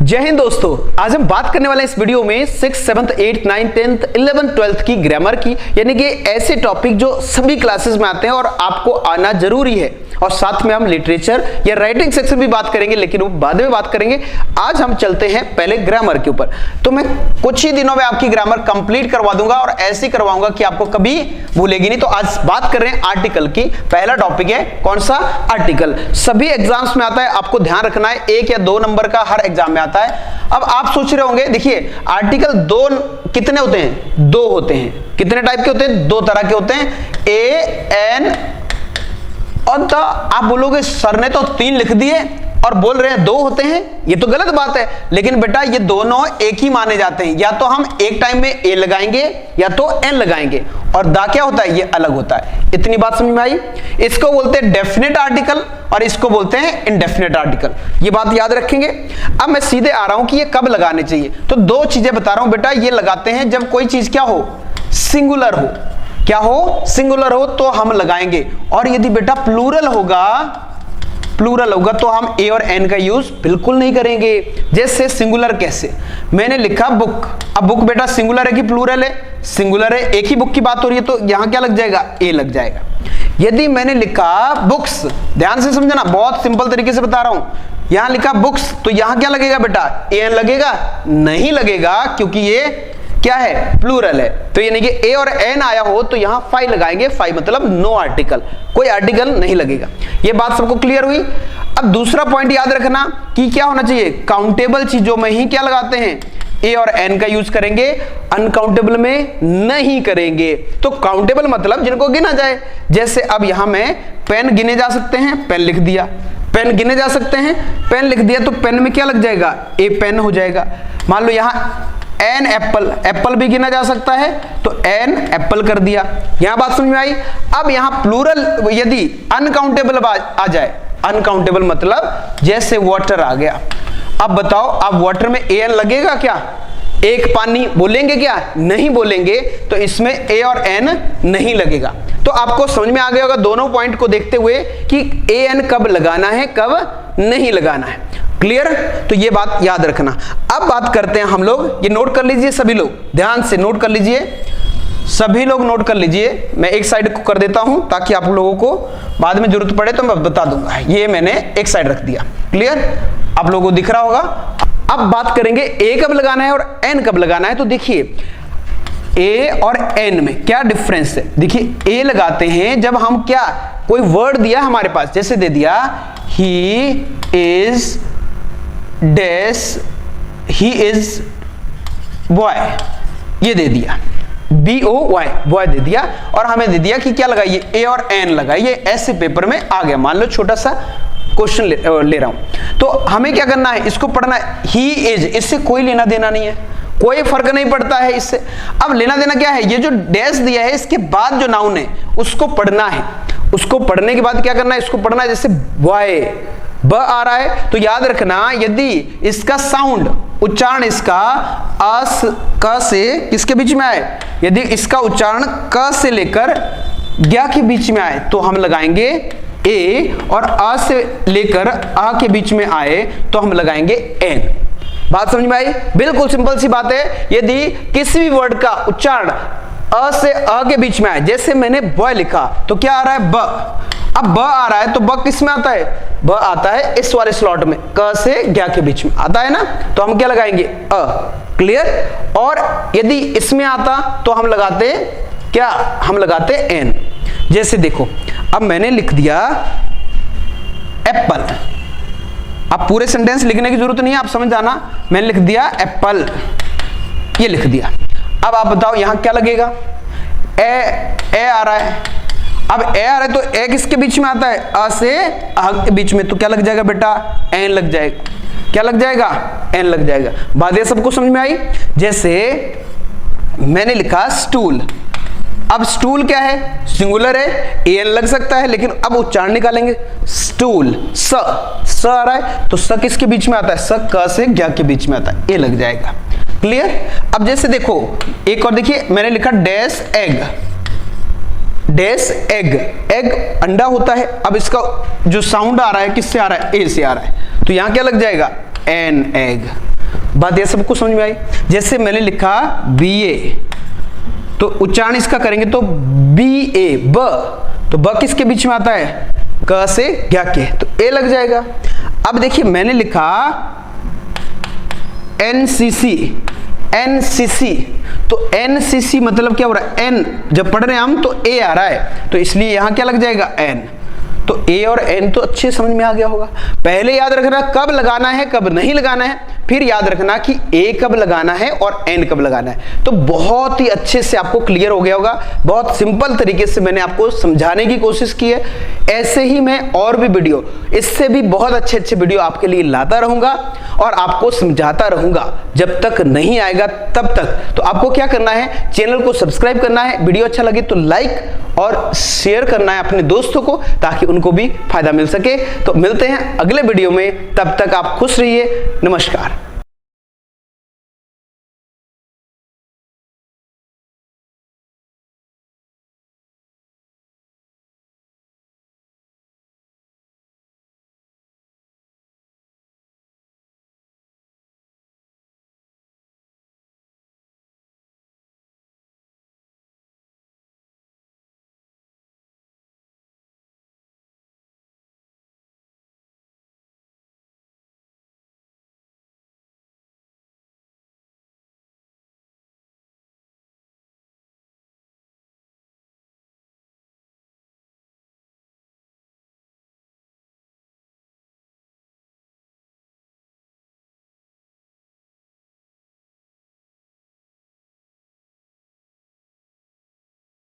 जय हिंद दोस्तों, आज हम बात करने वाले हैं इस वीडियो में 6, 7, 8, 9, 10, 11, 12 की ग्रामर की, यानी कि ऐसे टॉपिक जो सभी क्लासेस में आते हैं और आपको आना जरूरी है। और साथ में हम लिटरेचर या राइटिंग सेक्शन भी बात करेंगे, लेकिन वो बाद में बात करेंगे। आज हम चलते हैं पहले ग्रामर के ऊपर। तो मैं कुछ ही दिनों में आपकी ग्रामर कंप्लीट करवा दूंगा और ऐसे करवाऊंगा कि आपको कभी भूलेगी नहीं। तो आज बात कर रहे हैं आर्टिकल की। पहला टॉपिक है कौन सा? आर्टिकल। सभी एग्जाम्स में आता है, आपको ध्यान रखना है, 1 या 2 नंबर का हर एग्जाम में आता है। अब आप सोच रहे होंगे, देखिए आर्टिकल दो कितने होते हैं? 2 होते हैं। कितने टाइप के होते हैं? 2 तरह के होते हैं, ए एन और द। आप बोलोगे सर ने तो 3 लिख दिए और बोल रहे हैं 2 होते हैं, ये तो गलत बात है। लेकिन बेटा ये दोनों एक ही माने जाते हैं, या तो हम एक टाइम में ए लगाएंगे या तो एन लगाएंगे। और दा क्या होता है? ये अलग होता है। इतनी बात समझ में आई? इसको बोलते हैं डेफिनेट आर्टिकल और इसको बोलते हैं इनडेफिनेट आर्टिकल। ये बात याद रखेंगे। अब मैं सीधे आ रहा हूं कि ये कब लगाने चाहिए। तो 2 चीजें बता रहा हूं बेटा। ये लगाते हैं जब कोई चीज क्या हो? सिंगुलर हो। क्या हो? सिंगुलर हो तो हम लगाएंगे। और यदि बेटा प्लूरल होगा तो हम ए और एन का यूज बिल्कुल नहीं करेंगे। जैसे सिंगुलर कैसे? मैंने लिखा बुक। अब बुक बेटा सिंगुलर है कि प्लूरल है? सिंगुलर है, एक ही बुक की बात हो रही है, तो यहां क्या लग जाएगा? ए लग जाएगा। यदि मैंने लिखा बुक्स, ध्यान से समझना, बहुत सिंपल तरीके से बता रहा हूं। यहां लिखा बुक्स तो यहां क्या लगेगा बेटा? ए एन लगेगा? नहीं लगेगा, क्योंकि ये क्या है? प्लूरल है। तो यानी कि ए और एन आया हो तो यहां फाइव लगाएंगे। फाइव मतलब नो आर्टिकल, कोई आर्टिकल नहीं लगेगा। ये बात सबको क्लियर हुई? अब दूसरा पॉइंट याद रखना कि क्या होना चाहिए? काउंटेबल चीजों में ही क्या लगाते हैं? ए और एन का यूज करेंगे, अनकाउंटेबल में नहीं करेंगे। तो काउंटेबल मतलब जिनको गिना जाए। जैसे अब यहां में पेन गिने जा सकते हैं, पेन लिख दिया। पेन गिने जा सकते हैं, पेन लिख दिया, तो पेन में क्या लग जाएगा? ए पेन हो जाएगा। मान लो यहां एन एप्पल, एप्पल भी गिना जा सकता है, तो एन एप्पल कर दिया। यहां बात समझ में आई? अब यहां प्लूरल यदि अनकाउंटेबल आ जाए, अनकाउंटेबल मतलब जैसे वाटर आ गया। अब बताओ, अब वाटर में ए एन लगेगा क्या? एक पानी बोलेंगे क्या? नहीं बोलेंगे, तो इसमें ए और एन नहीं लगेगा। तो आपको समझ में आ गया होगा दोनों पॉइंट को देखते हुए कि ए एन कब लगाना है, कब नहीं लगाना है। क्लियर? तो ये बात याद रखना। अब बात करते हैं हम लोग, ये नोट कर लीजिए सभी लोग, ध्यान से नोट कर लीजिए, सभी लोग नोट कर लीजिए। मैं एक साइड को कर देता हूं ताकि आप लोगों को बाद में जरूरत पड़े तो मैं बता दूंगा। ये मैंने एक साइड रख दिया। क्लियर? आप लोगों को दिख रहा होगा। अब बात करेंगे ए कब लगाना है और एन कब लगाना है। तो देखिए ए और एन में क्या डिफरेंस है। देखिए ए लगाते हैं जब हम क्या, कोई वर्ड दिया हमारे पास, जैसे दे दिया he is dash, he is boy, ये दे दिया, BOY बॉय दे दिया। और हमें दे दिया कि क्या लगाइए? ए और एन लगाइए। ऐसे पेपर में आ गया। मान लो छोटा सा क्वेश्चन ले रहा हूं, तो हमें क्या करना है? इसको पढ़ना है। ही इज, इससे कोई लेना देना नहीं है, कोई फर्क नहीं पड़ता है इससे। अब लेना देना क्या है? ये जो डैश दिया है इसके बाद जो नाउन है उसको पढ़ना है। उसको पढ़ने के बाद क्या करना है? इसको पढ़ना है। जैसे बॉय, ब आ रहा है तो याद रखना, यदि इसका साउंड, उच्चारण इसका अस क से किसके बीच में आए, यदि इसका उच्चारण क से लेकर ज्ञ के बीच में आए तो हम लगाएंगे ए, और अ से लेकर आ के बीच में आए तो हम लगाएंगे एन। बात समझ में आई? बिल्कुल सिंपल सी बात है। यदि किसी भी वर्ड का उच्चारण अ से अ के बीच में आए, जैसे मैंने बॉय लिखा तो क्या आ रहा है? ब। अब ब आ रहा है तो ब किस में आता है? ब आता है इस वाले स्लॉट में, क से ज्ञ के बीच में आता है ना, तो हम क्या लगाएंगे? अ। क्लियर? और यदि इसमें आता तो हम लगाते क्या? हम लगाते एन। जैसे देखो, अब मैंने लिख दिया एप्पल। अब पूरे सेंटेंस लिखने की जरूरत नहीं है, आप समझ जाना। मैंने लिख दिया एप्पल, ये लिख दिया। अब आप बताओ यहां क्या लगेगा? ए आ रहा है। अब ए आ रहा है तो ए किसके बीच में आता है? अ से आ के बीच में, तो क्या लग जाएगा बेटा? एन लग जाएगा। क्या लग जाएगा? एन लग जाएगा। बात ये सबको समझ में आई? जैसे मैंने लिखा स्टूल। अब स्टूल क्या है? सिंगुलर है, ए एन लग सकता है, लेकिन अब उच्चारण निकालेंगे। स्टूल, स आ रहा है तो स किसके बीच में आता है? स क से ज्ञ के बीच में आता है, ए लग जाएगा। क्लियर? अब जैसे देखो एक और देखिए, मैंने लिखा dash egg. Dash egg, egg अंडा होता है। अब इसका जो साउंड आ रहा है किससे आ रहा है? ए से आ रहा है, तो यहां क्या लग जाएगा? An egg. बात यह सबको समझ में आई। जैसे मैंने लिखा BA, तो उच्चारण इसका करेंगे तो BA, ब, तो ब किसके बीच में आता है? क से ज्ञ के, तो ए लग जाएगा। अब देखिए मैंने लिखा NCC, NCC, तो NCC मतलब क्या हो रहा है? N, जब पढ़ रहे हैं हम तो A आ रहा है, तो इसलिए यहां क्या लग जाएगा? N। तो A और N तो अच्छे समझ में आ गया होगा। पहले याद रखना कब लगाना है कब नहीं लगाना है, फिर याद रखना कि A कब लगाना है और N कब लगाना है। तो बहुत ही अच्छे से आपको क्लियर हो गया होगा। बहुत सिंपल तरीके से मैंने आपको समझाने की कोशिश की है। ऐसे ही मैं और भी वीडियो, इससे भी बहुत अच्छे अच्छे वीडियो आपके लिए लाता रहूंगा और आपको समझाता रहूंगा जब तक नहीं आएगा तब तक। तो आपको क्या करना है? चैनल को सब्सक्राइब करना है, वीडियो अच्छा लगे तो लाइक और शेयर करना है अपने दोस्तों को, ताकि उनको भी फायदा मिल सके। तो मिलते हैं अगले वीडियो में, तब तक आप खुश रहिए। नमस्कार।